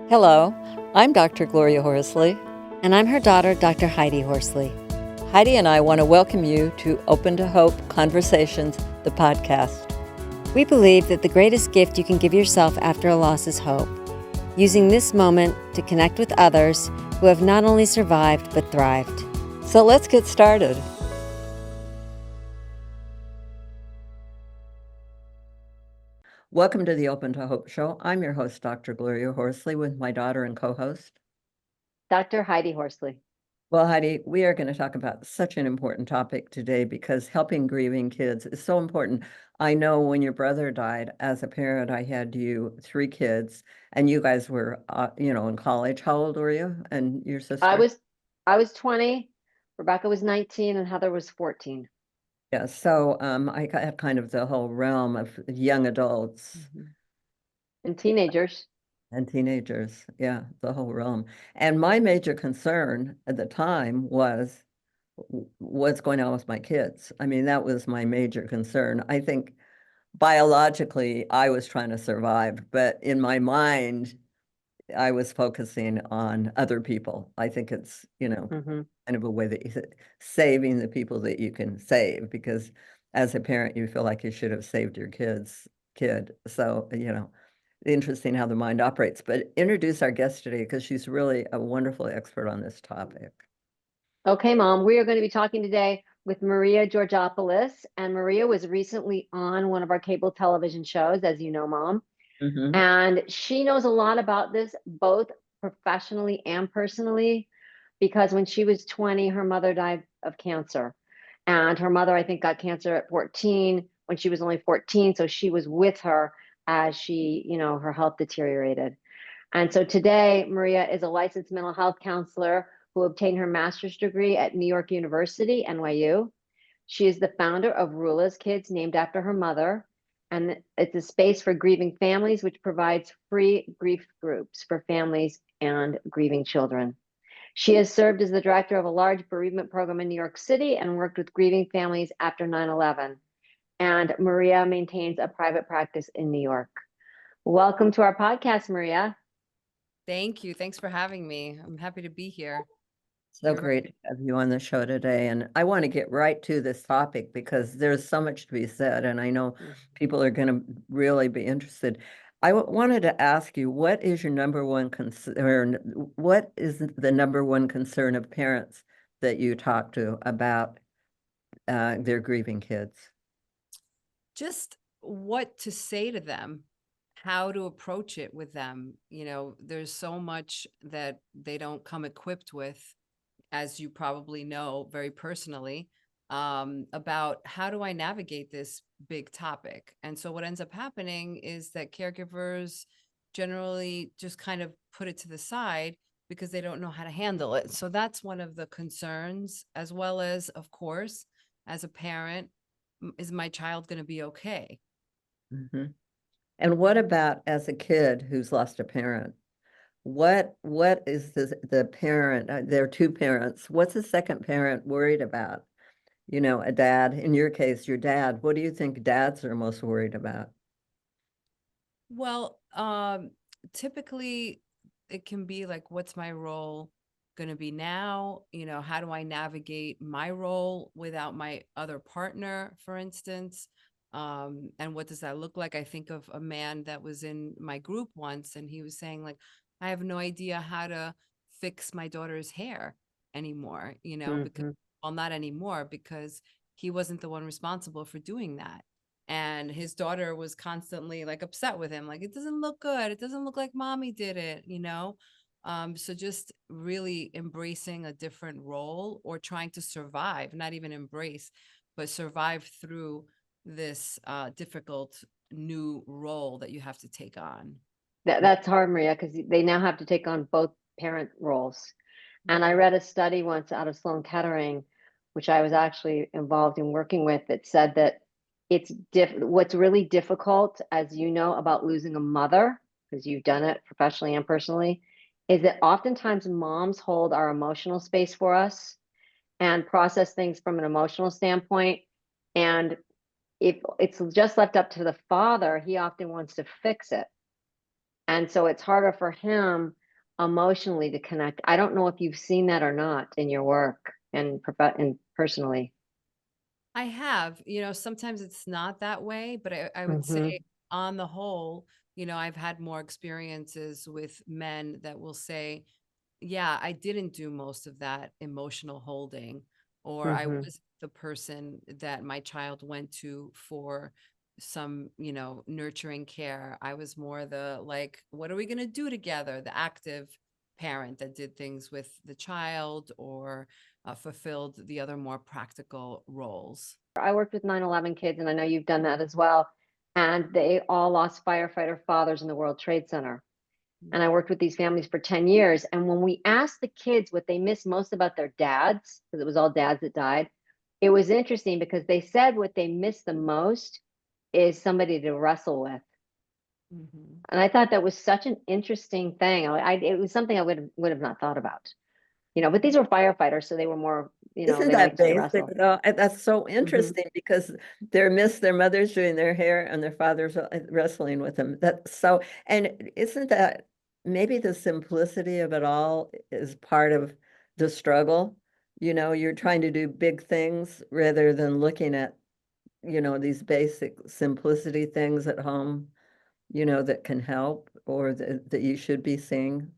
Hello, I'm Dr. Gloria Horsley. And I'm her daughter, Dr. Heidi Horsley. Heidi and I want to welcome you to Open to Hope Conversations, the podcast. We believe that the greatest gift you can give yourself after a loss is hope, using this moment to connect with others who have not only survived but thrived. So let's get started. Welcome to the Open to Hope Show. I'm your host, Dr. Gloria Horsley, with my daughter and co-host, Dr. Heidi Horsley. Well, Heidi, we are going to talk about such an important topic today because helping grieving kids is so important. I know when your brother died, as a parent, I had you 3 kids, and you guys were, in college. How old were you and your sister? I was 20, Rebecca was 19, and Heather was 14. Yeah, so I got kind of the whole realm of young adults And teenagers. and teenagers. Yeah, the whole realm. And my major concern at the time was what's going on with my kids. I mean, that was my major concern. I think biologically I was trying to survive, but in my mind, I was focusing on other people. I think it's, kind of a way that saving the people that you can save, because as a parent, you feel like you should have saved your kid. So, interesting how the mind operates. But introduce our guest today because she's really a wonderful expert on this topic. Okay, Mom, we are going to be talking today with Maria Georgopoulos. And Maria was recently on one of our cable television shows, as you know, Mom. And she knows a lot about this, both professionally and personally, because when she was 20, her mother died of cancer. And her mother, I think, got cancer at 14 when she was only 14. So she was with her as her health deteriorated. And so today, Maria is a licensed mental health counselor who obtained her master's degree at New York University, NYU. She is the founder of Rula's Kids, named after her mother. And it's a space for grieving families, which provides free grief groups for families and grieving children. She has served as the director of a large bereavement program in New York City and worked with grieving families after 9/11. And Maria maintains a private practice in New York. Welcome to our podcast, Maria. Thank you. Thanks for having me. I'm happy to be here. So great to have you on the show today. And I want to get right to this topic because there's so much to be said, and I know people are going to really be interested. I wanted to ask you, what is your number one concern? What is the number one concern of parents that you talk to about their grieving kids? Just what to say to them, how to approach it with them. There's so much that they don't come equipped with, as you probably know very personally, about how do I navigate this big topic. And so what ends up happening is that caregivers generally just kind of put it to the side because they don't know how to handle it. So that's one of the concerns, as well as, of course, as a parent, is my child going to be okay? And what about as a kid who's lost a parent? What is the parent, there are two parents, what's the second parent worried about? A dad, in your case, your dad, what do you think dads are most worried about? Well, typically it can be like, what's my role going to be now? How do I navigate my role without my other partner, for instance? And what does that look like? I think of a man that was in my group once, and he was saying, like, I have no idea how to fix my daughter's hair anymore, because, well, not anymore, because he wasn't the one responsible for doing that. And his daughter was constantly like upset with him, like, it doesn't look good. It doesn't look like mommy did it. So just really embracing a different role, or trying to survive, not even embrace, but survive through this difficult new role that you have to take on. That's hard, Maria, because they now have to take on both parent roles. And I read a study once out of Sloan Kettering, which I was actually involved in working with, that said that what's really difficult, as you know, about losing a mother, because you've done it professionally and personally, is that oftentimes moms hold our emotional space for us and process things from an emotional standpoint. And if it's just left up to the father, he often wants to fix it. And so it's harder for him emotionally to connect. I don't know if you've seen that or not in your work and personally. I have, sometimes it's not that way, but I would say Hmm. on the whole, I've had more experiences with men that will say, yeah, I didn't do most of that emotional holding, or I Hmm. was the person that my child went to for some, nurturing care. I was more the like, what are we going to do together? The active parent that did things with the child or fulfilled the other more practical roles. I worked with 9/11 kids, and I know you've done that as well. And they all lost firefighter fathers in the World Trade Center. And I worked with these families for 10 years. And when we asked the kids what they miss most about their dads, because it was all dads that died, it was interesting because they said what they miss the most is somebody to wrestle with. Mhm. And I thought that was such an interesting thing. It was something I would have not thought about, but these were firefighters, so they were more, Isn't they that liked to basic wrestle. though? And that's so Hmm. interesting because they miss their mothers doing their hair and their fathers wrestling with them. That's so, and isn't that maybe the simplicity of it all is part of the struggle? You're trying to do big things rather than looking at, these basic simplicity things at home, that can help or that you should be seeing.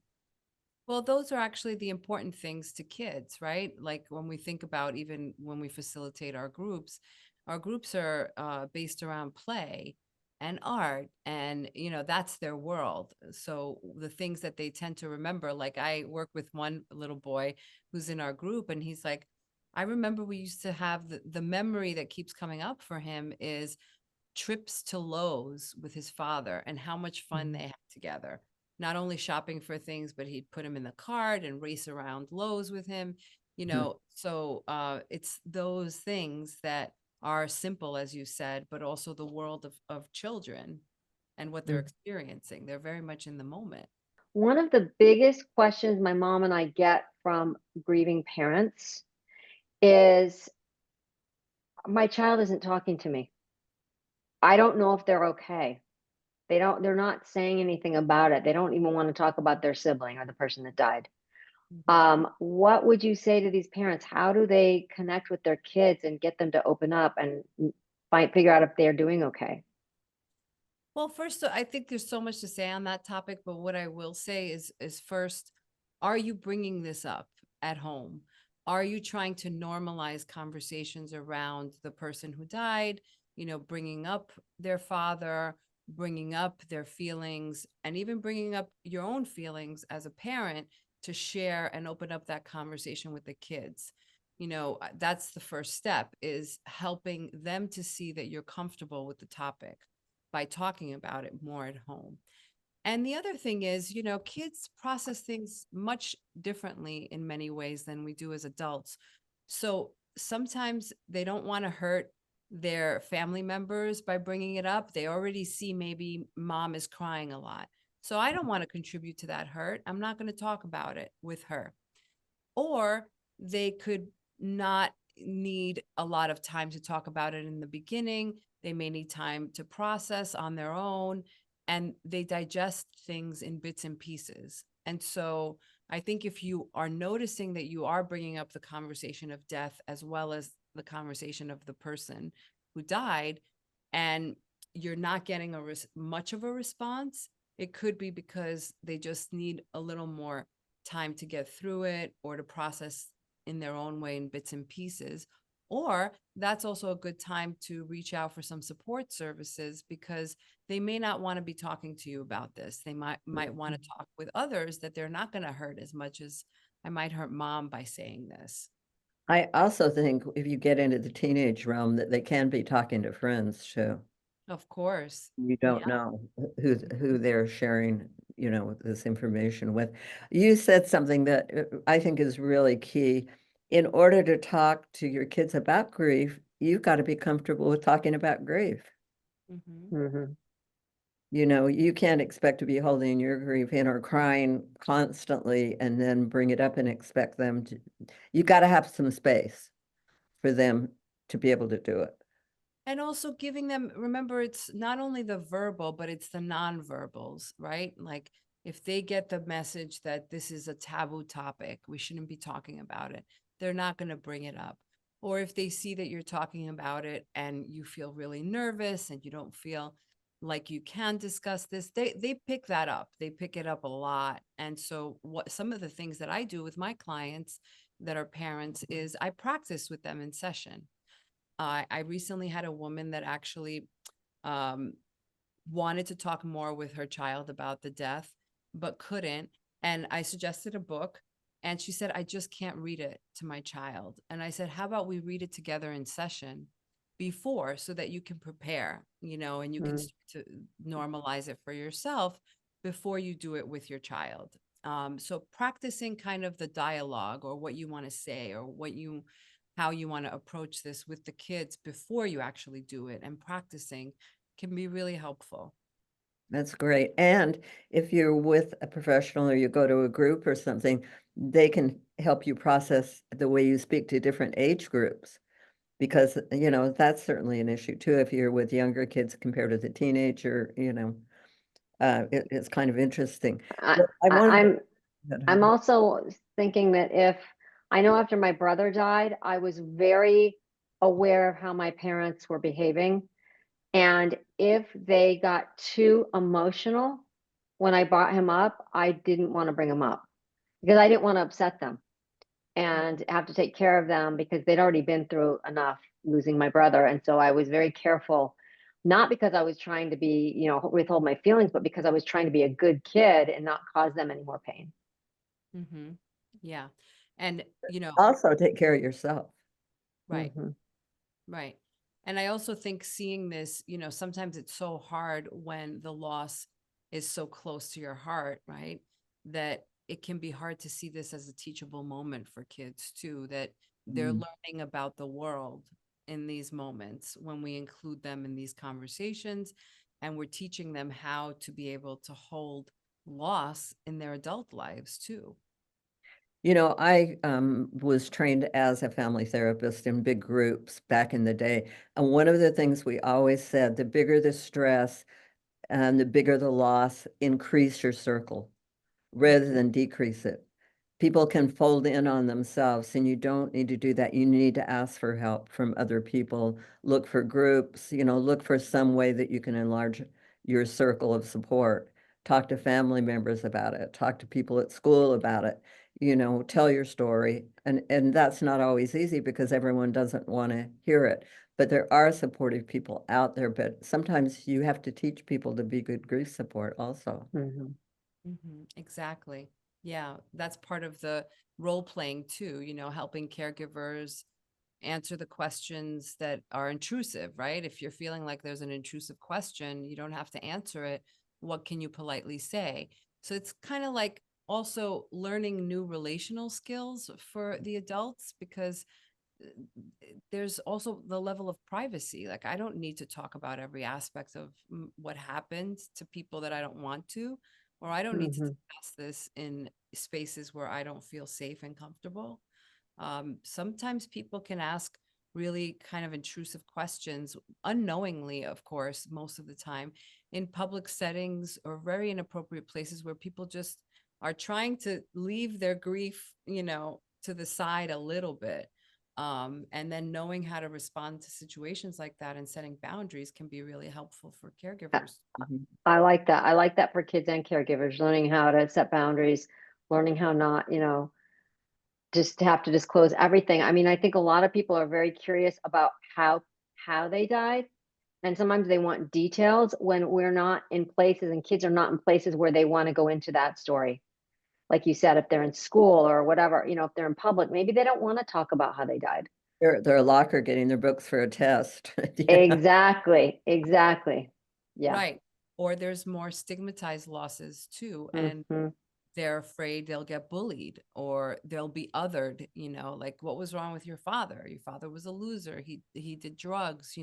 Well, those are actually the important things to kids, right? Like when we think about even when we facilitate our groups are based around play and art, and that's their world. So the things that they tend to remember, like I work with one little boy who's in our group, and he's like, I remember we used to have the memory that keeps coming up for him is trips to Lowe's with his father and how much fun they had together. Not only shopping for things, but he'd put him in the cart and race around Lowe's with him, Mhm. So it's those things that are simple, as you said, but also the world of children and what they're Mhm. experiencing. They're very much in the moment. One of the biggest questions my mom and I get from grieving parents is, my child isn't talking to me. I don't know if they're okay. They're not saying anything about it. They don't even want to talk about their sibling or the person that died. Mhm. What would you say to these parents? How do they connect with their kids and get them to open up and figure out if they're doing okay? Well, first, I think there's so much to say on that topic, but what I will say is first, are you bringing this up at home? Are you trying to normalize conversations around the person who died, bringing up their father, bringing up their feelings, and even bringing up your own feelings as a parent to share and open up that conversation with the kids? That's the first step, is helping them to see that you're comfortable with the topic by talking about it more at home. And the other thing is, kids process things much differently in many ways than we do as adults. So sometimes they don't want to hurt their family members by bringing it up. They already see maybe mom is crying a lot. So I don't want to contribute to that hurt. I'm not going to talk about it with her. Or they could not need a lot of time to talk about it in the beginning. They may need time to process on their own, and they digest things in bits and pieces. And so I think if you are noticing that you are bringing up the conversation of death as well as the conversation of the person who died, and you're not getting much of a response, it could be because they just need a little more time to get through it or to process in their own way in bits and pieces. Or that's also a good time to reach out for some support services, because they may not want to be talking to you about this. They might want to talk with others that they're not going to hurt as much as I might hurt mom by saying this. I also think if you get into the teenage realm that they can be talking to friends too. Of course. You don't Yeah. know who they're sharing, this information with. You said something that I think is really key. In order to talk to your kids about grief, you've got to be comfortable with talking about grief. Hmm. Hmm. You can't expect to be holding your grief in or crying constantly and then bring it up and expect them to, you got to have some space for them to be able to do it. And also giving them, remember, it's not only the verbal, but it's the nonverbals, right? Like if they get the message that this is a taboo topic, we shouldn't be talking about it, they're not going to bring it up. Or if they see that you're talking about it and you feel really nervous and you don't feel like you can discuss this, they pick that up. They pick it up a lot. And so what some of the things that I do with my clients that are parents is I practice with them in session. I recently had a woman that actually um, wanted to talk more with her child about the death, but couldn't. And I suggested a book, and she said, I just can't read it to my child. And I said, how about we read it together in session before so that you can prepare, and you can Mm. start to normalize it for yourself before you do it with your child. So practicing kind of the dialogue or what you want to say or how you want to approach this with the kids before you actually do it and practicing can be really helpful. That's great. And if you're with a professional or you go to a group or something, they can help you process the way you speak to different age groups. Because, that's certainly an issue too. If you're with younger kids compared to the teenager, it's kind of interesting. I, Well, I I, wanted I'm I'm to, also thinking that if I know after my brother died, I was very aware of how my parents were behaving. And if they got too emotional when I brought him up, I didn't want to bring him up because I didn't want to upset them and have to take care of them because they'd already been through enough losing my brother. And so I was very careful, not because I was trying to be, withhold my feelings, but because I was trying to be a good kid and not cause them any more pain. Mm-hmm. Yeah. And, also take care of yourself. right, Hmm. right. And I also think seeing this, sometimes it's so hard when the loss is so close to your heart, right? That it can be hard to see this as a teachable moment for kids too, that they're Mm. learning about the world in these moments when we include them in these conversations and we're teaching them how to be able to hold loss in their adult lives too. I was trained as a family therapist in big groups back in the day. And one of the things we always said, the bigger the stress and the bigger the loss, increase your circle rather than decrease it. People can fold in on themselves, and you don't need to do that. You need to ask for help from other people, look for groups, look for some way that you can enlarge your circle of support. Talk to family members about it, talk to people at school about it, tell your story. And that's not always easy because everyone doesn't want to hear it. But there are supportive people out there, but sometimes you have to teach people to be good grief support also. Hmm. Exactly. Yeah, that's part of the role playing too, helping caregivers answer the questions that are intrusive, right? If you're feeling like there's an intrusive question, you don't have to answer it. What can you politely say? So it's kind of like also learning new relational skills for the adults because uh, there's also the level of privacy. Like, I don't need to talk about every aspect of what happened to people that I don't want to, or I don't need to Hmm. discuss this in spaces where I don't feel safe and comfortable. Sometimes people can ask really kind of intrusive questions unknowingly, of course, most of the time in public settings or very inappropriate places where people just are trying to leave their grief, to the side a little bit. And then knowing how to respond to situations like that and setting boundaries can be really helpful for caregivers. Mhm. I like that. I like that for kids and caregivers, learning how to set boundaries, learning how not, just to have to disclose everything. I mean, I think a lot of people are very curious about how they died. And sometimes they want details when we're not in places and kids are not in places where they want to go into that story. Like you said, if they're in school or whatever, if they're in public, maybe they don't want to talk about how they died. They're a locker getting their books for a test. Yeah. Exactly. Exactly. Yeah. Right. Or there's more stigmatized losses too. And Hmm. they're afraid they'll get bullied or they'll be othered, like what was wrong with your father? Your father was a loser. He did drugs.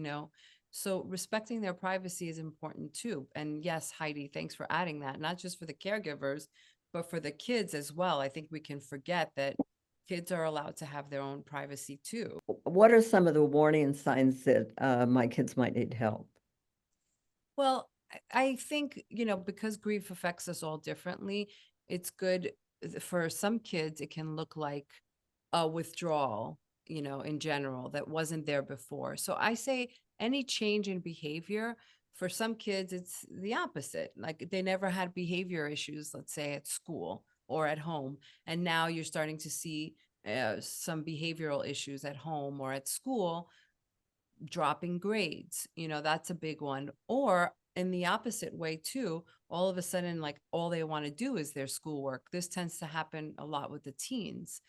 So respecting their privacy is important too. And yes, Heidi, thanks for adding that, not just for the caregivers, but for the kids as well. I think we can forget that kids are allowed to have their own privacy too. What are some of the warning signs that my kids might need help? Well, I think, because grief affects us all differently, it's good for some kids, it can look like a withdrawal, in general that wasn't there before. So I say any change in behavior, for some kids, it's the opposite. Like they never had behavior issues, let's say at school or at home. And now you're starting to see some behavioral issues at home or at school, dropping grades, that's a big one. Or in the opposite way too, all of a sudden, like all they want to do is their schoolwork. This tends to happen a lot with the teens,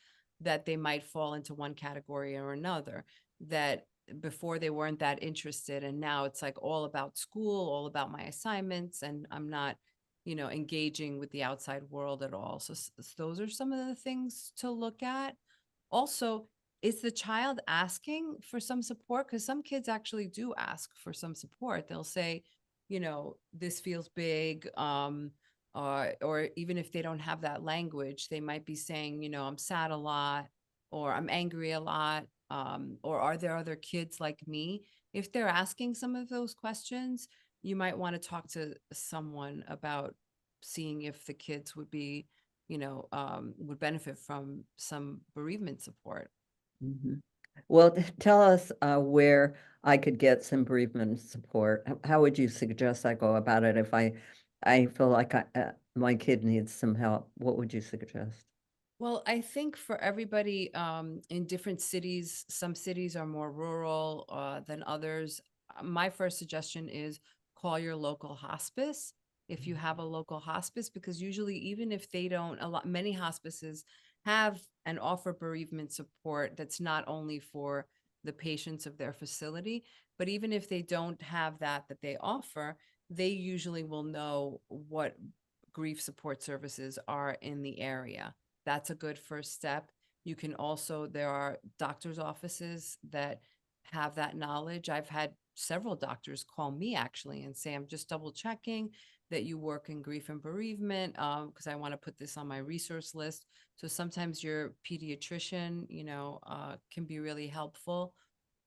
that they might fall into one category or another, that before they weren't that interested. And now it's like all about school, all about my assignments, and I'm not, engaging with the outside world at all. So those are some of the things to look at. Also, is the child asking for some support? Because some kids actually do ask for some support. They'll say, this feels big. Or even if they don't have that language, they might be saying, I'm sad a lot, or I'm angry a lot. Or are there other kids like me? If they're asking some of those questions, you might want to talk to someone about seeing if the kids would be, would benefit from some bereavement support. Mhm. Well, tell us where I could get some bereavement support. How would you suggest I go about it if I feel like my kid needs some help? What would you suggest? Well, I think for everybody in different cities, some cities are more rural than others. My first suggestion is call your local hospice if you have a local hospice, because usually, even if they don't, many hospices have and offer bereavement support that's not only for the patients of their facility, but even if they don't have that they offer, they usually will know what grief support services are in the area. That's a good first step. You can also, there are doctors' offices that have that knowledge. I've had several doctors call me actually and say, I'm just double checking that you work in grief and bereavement, because I want to put this on my resource list. So sometimes your pediatrician, can be really helpful.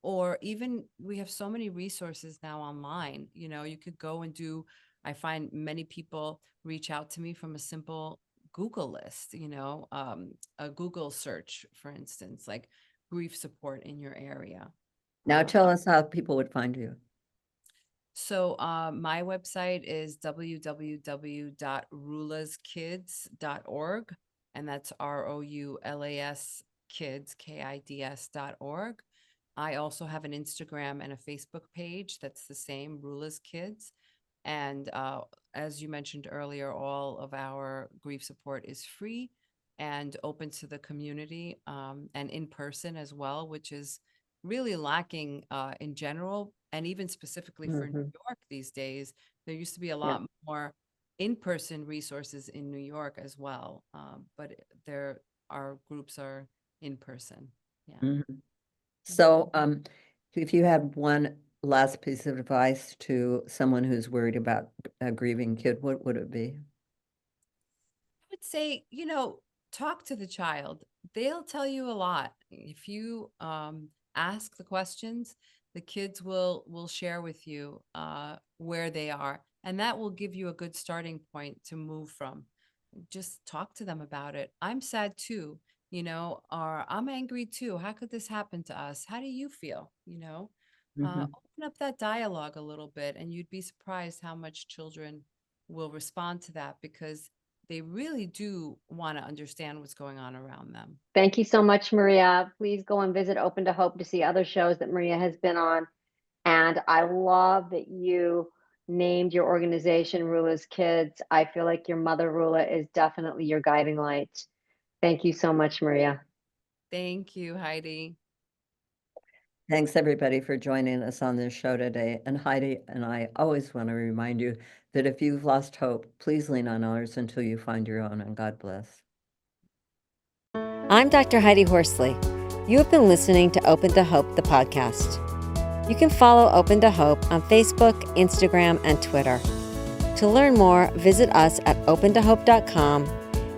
Or even we have so many resources now online, you could go and do, I find many people reach out to me from a simple Google list, a Google search, for instance, like grief support in your area. Now tell us how people would find you. So my website is www.roulaskids.org, and that's ROULAS kids, KIDS.org. I also have an Instagram and a Facebook page that's the same, Roula's Kids. And as you mentioned earlier, all of our grief support is free and open to the community, and in person as well, which is really lacking in general, and even specifically for New York these days. There used to be a lot more in-person resources in New York as well, but our groups are in person. Yeah. So, if you had one last piece of advice to someone who's worried about a grieving kid, what would it be? I would say, talk to the child. They'll tell you a lot. If you ask the questions, the kids will share with you where they are, and that will give you a good starting point to move from. Just talk to them about it. I'm sad too, or I'm angry too. How could this happen to us? How do you feel? Open up that dialogue a little bit, and you'd be surprised how much children will respond to that, because they really do want to understand what's going on around them. Thank you so much, Maria. Please go and visit Open to Hope to see other shows that Maria has been on. And I love that you named your organization Roula's Kids. I feel like your mother, Roula, is definitely your guiding light. Thank you so much, Maria. Thank you, Heidi. Thanks, everybody, for joining us on this show today. And Heidi and I always want to remind you that if you've lost hope, please lean on others until you find your own, and God bless. I'm Dr. Heidi Horsley. You have been listening to Open to Hope, the podcast. You can follow Open to Hope on Facebook, Instagram, and Twitter. To learn more, visit us at opentohope.com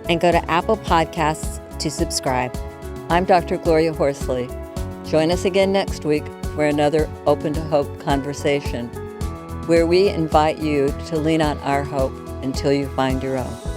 and go to Apple Podcasts to subscribe. I'm Dr. Gloria Horsley. Join us again next week for another Open to Hope conversation, where we invite you to lean on our hope until you find your own.